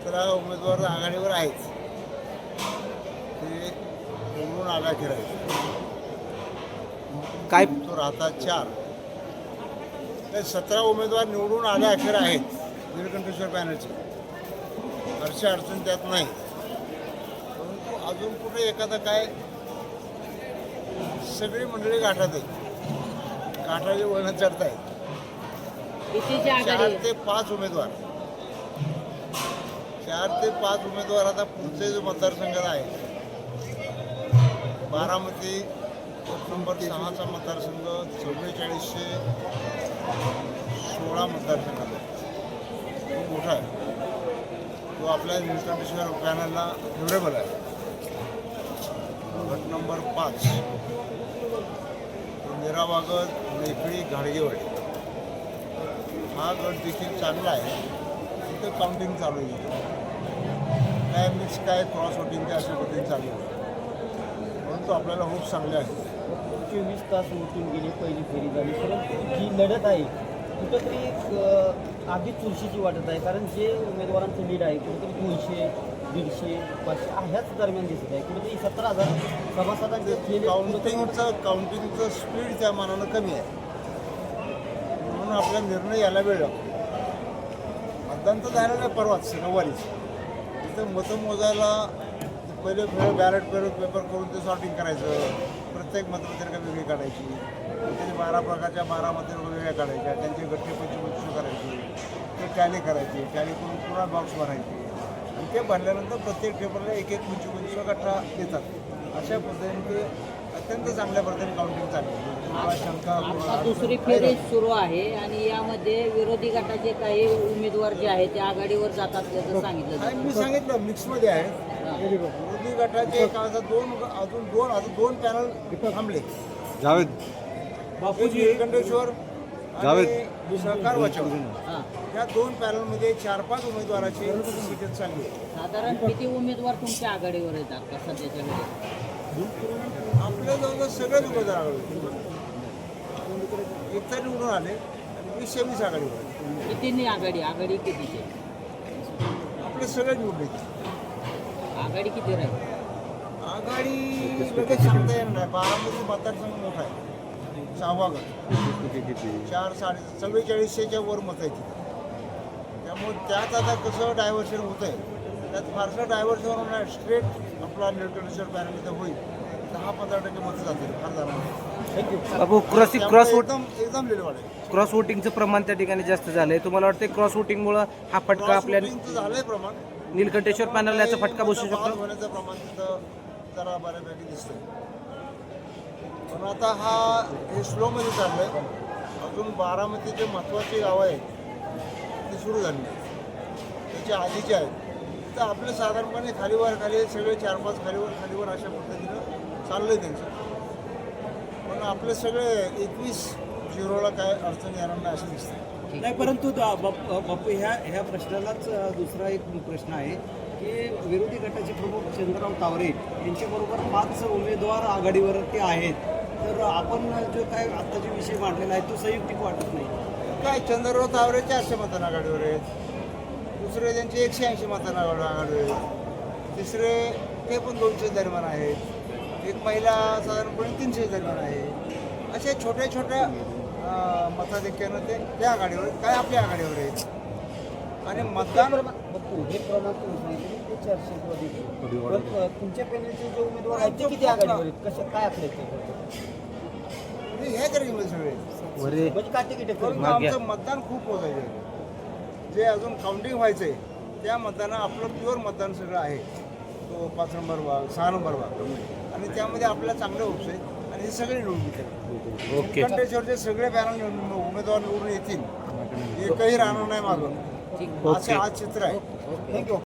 17 उमेदवार आघाडीवर आहेत. ते निवडून आघाडीवर आहेत. काय तो राहतात 4. ते 17 उमेदवार निवडून आले अखेर आहेत निळकंठेश्वर पॅनलचे. हरशी अडचण त्यात नाही. परंतु अजून कुठे एखादं काय सगळी मंडळी गाठात आहे. गाठाची वळण चढत आहेत. 4 ते 5 उमेदवार 4 ते 5 उमेदवार आता पुढचे जो मतदारसंघ आहे बारामती नंबर 6चा मतदारसंघ 4416 मतदारसंघाचा तो मोठा आहे. तो आपल्या निळकंठेश्वर पॅनलला फेवरेबल आहे. गट नंबर 5 निरावागत मेखळी घाडगेवाडी हा गट देखील चांगला आहे. तिथे काउंटिंग चालू आहे. काय मिक्स काय क्रॉस वोटिंगच्या अशा पद्धतीने चालू आहे. परंतु आपल्याला होप चांगले आहे. 24 तास उठून गेली पहिली फेरी झाली, परंतु जी लढत आहे कुठंतरी आधी चुरशीची वाटत आहे. कारण जे उमेदवारांचं लीड आहे कुठेतरी 200, 150, 500 ह्याच दरम्यान दिसत आहे. कुठेतरी 17,000 सभासदांचे काउंटिंगचं स्पीड त्या मानानं कमी आहे. म्हणून आपला निर्णय यायला वेळ लागतो. मतदान तर झालेलं आहे परवाच रविवारीच. तिथं मतं मोजायला पहिले बॅलेट पेपर करून ते सॉर्टिंग करायचं. प्रत्येक मतपत्रिका वेगळी काढायची. त्याचे 12 प्रकारच्या 12 मतपत्रिका वेगळ्या काढायच्या. त्यांचे गठ्ठे पंचपंचवीस करायचे. ते टॅली करायचे. टॅली करून पुन्हा बॉक्स भरायचे. आणि ते भरल्यानंतर प्रत्येक टेबलला 1-1 पंचपंचवीस गठ्ठा देतात. अशा पद्धतीने ते अत्यंत चांगल्या पद्धतीने काउंटिंग चालली. शंका आता दुसरी फेरी सुरू आहे आणि यामध्ये विरोधी गटाचे काही उमेदवार जे आहेत ते आघाडीवर जातात त्याचं सांगितलं जातं. मी सांगितलं मिक्समध्ये आहे. विरोधी गटाचे अजून दोन पॅनल थांबले. जावेद निळकंठेश्वर जावेद. आणि सहकार वाचव हां. या 2 पॅनलमध्ये 4-5 उमेदवाराची सीट चालली आहे. साधारण किती उमेदवार तुमच्या आघाडीवर येतात का सध्याच्या वेळेस? आपल्या जवळ सगळेच उमेदवार आघाडी एक तर निवडून आले आणि 20-20 आघाडीवर आहेत. कितींनी आघाडी कितीची? आपले सगळे निवडले. आघाडी किती राहील? आघाडी लगेच सांगता येणार नाही. बारामती मतदारसंघ मोठा आहे. 6वा गट 44,44च्या वर मत आहे तिथे. त्यामुळे त्यात आता कसं डायव्हर्शन होतं आहे. त्यात फारसं डायव्हर्शन होणार नाही. स्ट्रेट आपला निळकंठेश्वर पॅनलमध्ये होईल. 10-15% मतं जातील. फार जाणार नाही. थँक्यू. बाबू क्रॉस एकदम लिडवाड आहे. क्रॉस वोटिंगचं प्रमाण त्या ठिकाणी जास्त झालंय. तुम्हाला वाटतं क्रॉस वोटिंगमुळे हा फटका आपल्या झालंय प्रमाण. निळकंठेश्वर पॅनलला याचा फटका बसू बाद शकतो? होण्याचं प्रमाण तिथं जरा बऱ्यापैकी दिसतंय. पण आता हे स्लोमध्ये चाललंय. अजून बारामतीचे महत्त्वाची गावं आहेत ती सुरू झाली नाही. त्याच्या आधीचे आहेत. तर आपलं साधारणपणे खालीवर सगळे 4-5 खालीवर अशा पद्धतीनं चाललंय त्यांचं. पण आपले सगळे 21-0ला काय अडचण येणार नाही असं दिसतं. नाही, परंतु बापू ह्या प्रश्नालाच दुसरा एक प्रश्न आहे की विरोधी गटाचे प्रमुख चंद्रराव तावरे यांच्याबरोबर 5 उमेदवार आघाडीवरती आहेत. तर आपण जो काय आत्ताचे विषय मांडलेला आहे तो संयुक्तिक वाटत नाही. काय चंद्रराव तावरे 400 मतांना आघाडीवर आहेत. दुसरे त्यांचे 180 मतांना आघाडीवर आहेत. तिसरे ते पण 200 दरम्यान आहेत. एक महिला साधारणपणे 300 दरम्यान आहे. असे छोट्या मताधिक्यानं ते आघाडीवर काय आपल्या आघाडीवर आहेत. आणि मतदान हे प्रमाण तुम्ही सांगितलं ते 400 किंवा 150. पण तुमच्या पॅनलचे जे उमेदवार आहेत ते किती आघाडीवर आहेत? कसं काय आकडे आहेत? हे तरी सगळे म्हणजे काय तिकीट परंतु आमचं मतदान खूप मोजायचं आहे. जे अजून काउंटिंग व्हायचं आहे त्या मतदाना आपलं प्युअर मतदान सगळं आहे. तो 5 नंबर भाग 6 नंबर भाग आणि त्यामध्ये आपल्याला चांगले होप्स आहेत. आणि हे सगळे निवडून घेतील. ओके. निळकंठेश्वरचे सगळे पॅनल उमेदवार निवडून येतील. एकही राहणार नाही मागून. असं आज चित्र आहे. थँक्यू.